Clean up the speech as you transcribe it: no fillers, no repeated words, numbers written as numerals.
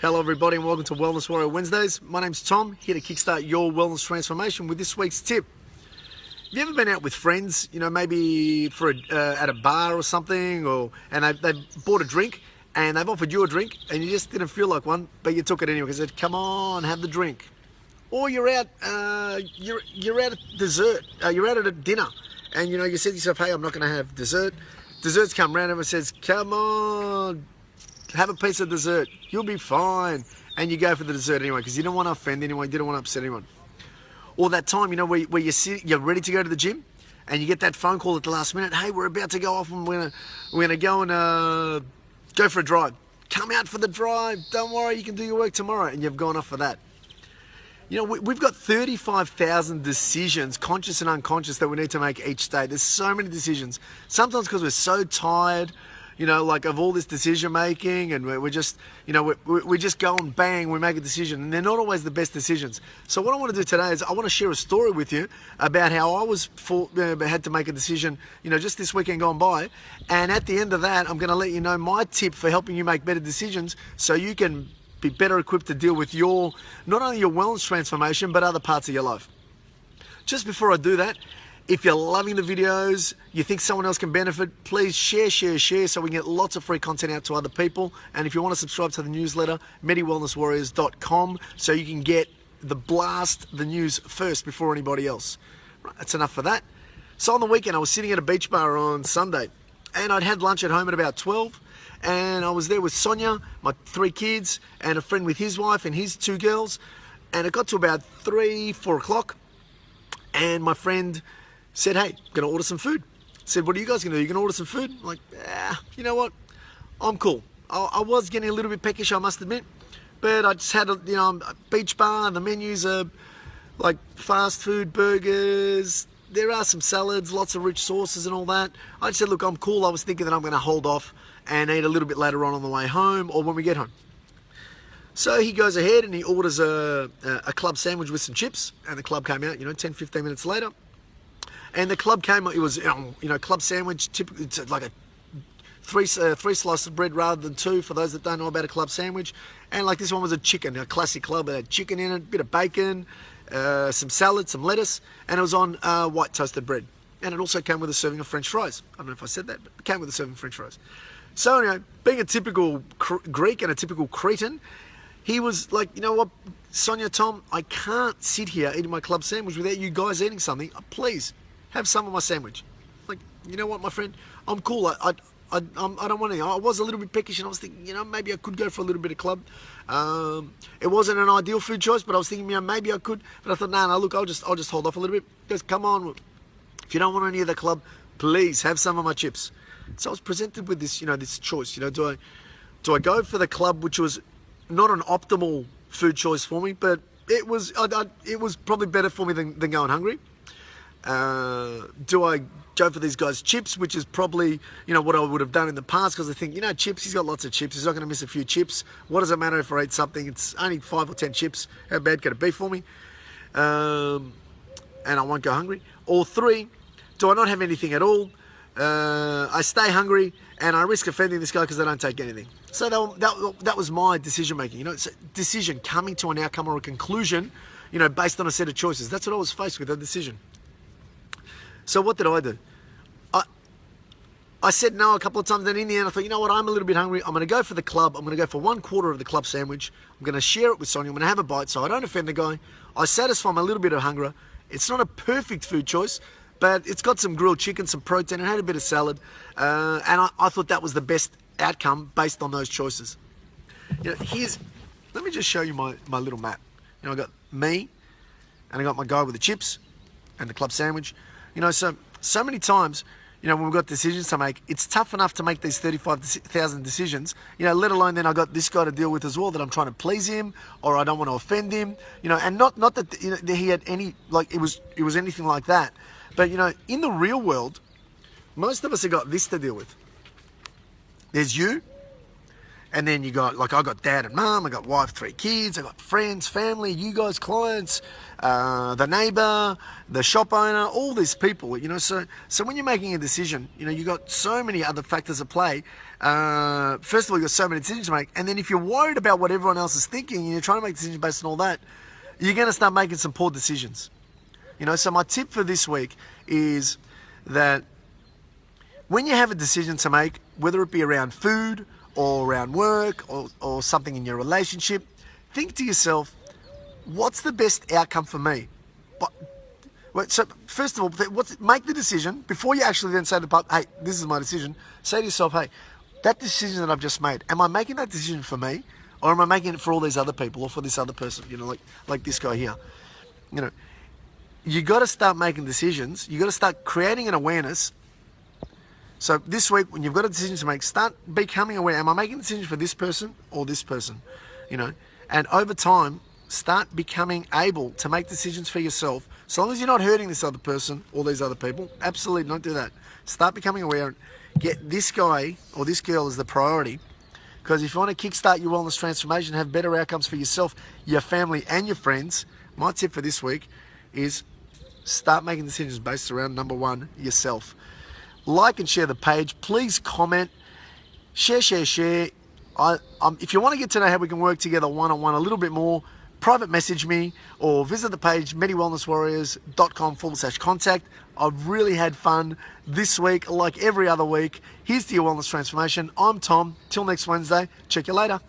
Hello everybody and welcome to Wellness Warrior Wednesdays. My name's Tom, here to kickstart your wellness transformation with this week's tip. Have you ever been out with friends, maybe for at a bar or something, and they've bought a drink and they've offered you a drink and you just didn't feel like one, but you took it anyway because they said, come on, have the drink. Or you're out, you're out at dessert, you're out at a dinner and you said to yourself, hey, I'm not going to have dessert. Desserts come round, everyone says, come on, have a piece of dessert, you'll be fine. And you go for the dessert anyway because you don't want to offend anyone, you don't want to upset anyone. Or that time, where you're ready to go to the gym and you get that phone call at the last minute, hey, we're about to go off and we're gonna go and go for a drive. Come out for the drive, don't worry, you can do your work tomorrow, and you've gone off for that. We've got 35,000 decisions, conscious and unconscious, that we need to make each day. There's so many decisions. Sometimes because we're so tired, of all this decision making, and we're just, we just go and bang, we make a decision, and they're not always the best decisions. So what I want to do today is I want to share a story with you about how I had to make a decision, just this weekend gone by. And at the end of that, I'm going to let you know my tip for helping you make better decisions so you can be better equipped to deal with not only your wellness transformation, but other parts of your life. Just before I do that, if you're loving the videos, you think someone else can benefit, please share so we can get lots of free content out to other people. And if you want to subscribe to the newsletter, MediWellnessWarriors.com, so you can get the news first before anybody else. Right, that's enough for that. So on the weekend, I was sitting at a beach bar on Sunday, and I'd had lunch at home at about 12, and I was there with Sonia, my 3 kids, and a friend with his wife and his 2 girls. And it got to about 4 o'clock, and my friend said, hey, I'm going to order some food. Said, what are you guys going to do? You going to order some food? I'm like, you know what? I'm cool. I was getting a little bit peckish, I must admit. But I just had a beach bar, and the menus are like fast food, burgers. There are some salads, lots of rich sauces and all that. I just said, look, I'm cool. I was thinking that I'm going to hold off and eat a little bit later on the way home or when we get home. So he goes ahead and he orders a club sandwich with some chips, and the club came out, 10, 15 minutes later. And the club came, it was, club sandwich, typically it's like a three slices of bread rather than 2, for those that don't know about a club sandwich. And like this one was a chicken, a classic club. It had chicken in it, a bit of bacon, some salad, some lettuce, and it was on white toasted bread. And it also came with a serving of French fries. I don't know if I said that, but it came with a serving of French fries. So anyway, being a typical Greek and a typical Cretan, he was like, you know what, Sonia, Tom, I can't sit here eating my club sandwich without you guys eating something. Please, have some of my sandwich. Like, you know what, my friend, I'm cool. I don't want to. I was a little bit peckish, and I was thinking, maybe I could go for a little bit of club. It wasn't an ideal food choice, but I was thinking, maybe I could. But I thought, no, look, I'll just hold off a little bit. He goes, come on, if you don't want any of the club, please have some of my chips. So I was presented with this, this choice. Do I go for the club, which was not an optimal food choice for me, but it was probably better for me than going hungry. Do I go for these guys' chips, which is probably, what I would have done in the past, because I think, chips, he's got lots of chips. He's not going to miss a few chips. What does it matter if I eat something? It's only 5 or 10 chips. How bad could it be for me? And I won't go hungry. Or 3, do I not have anything at all? I stay hungry and I risk offending this guy because I don't take anything. So that was my decision making. It's a decision, coming to an outcome or a conclusion, based on a set of choices. That's what I was faced with, a decision. So what did I do? I said no a couple of times, then in the end I thought, you know what, I'm a little bit hungry. I'm going to go for the club. I'm going to go for 1/4 of the club sandwich. I'm going to share it with Sonia. I'm going to have a bite so I don't offend the guy. I satisfy my little bit of hunger. It's not a perfect food choice, but it's got some grilled chicken, some protein, and had a bit of salad. And I thought that was the best outcome based on those choices. Let me just show you my little map. I got me, and I got my guy with the chips and the club sandwich. So many times, when we've got decisions to make, it's tough enough to make these 35,000 decisions, let alone then I got this guy to deal with as well, that I'm trying to please him, or I don't want to offend him, and not that he had any, it was anything like that. But, in the real world, most of us have got this to deal with. There's you, And then you got, like, I got dad and mum, I got wife, 3 kids, I got friends, family, you guys, clients, the neighbor, the shop owner, all these people, you know. So when you're making a decision, you know, you got so many other factors at play. First of all, you got so many decisions to make. And then if you're worried about what everyone else is thinking and you're trying to make decisions based on all that, you're going to start making some poor decisions. You know, so my tip for this week is that when you have a decision to make, whether it be around food or around work or something in your relationship, think to yourself, what's the best outcome for me? So first of all, make the decision before you actually then say to the partner, hey, this is my decision. Say to yourself, hey, that decision that I've just made, am I making that decision for me, or am I making it for all these other people or for this other person? You know, like this guy here. You know, you got to start making decisions. You got to start creating an awareness. So this week, when you've got a decision to make, start becoming aware. Am I making a decision for this person or this person? You know, and over time, start becoming able to make decisions for yourself. So long as you're not hurting this other person or these other people, absolutely don't do that. Start becoming aware and get this guy or this girl as the priority. Because if you want to kickstart your wellness transformation, have better outcomes for yourself, your family, and your friends, my tip for this week is start making decisions based around, number 1, yourself. Like and share the page. Please comment. Share. If you want to get to know how we can work together one-on-one a little bit more, private message me or visit the page medywellnesswarriors.com/contact. I've really had fun this week, like every other week. Here's to your wellness transformation. I'm Tom. Till next Wednesday. Check you later.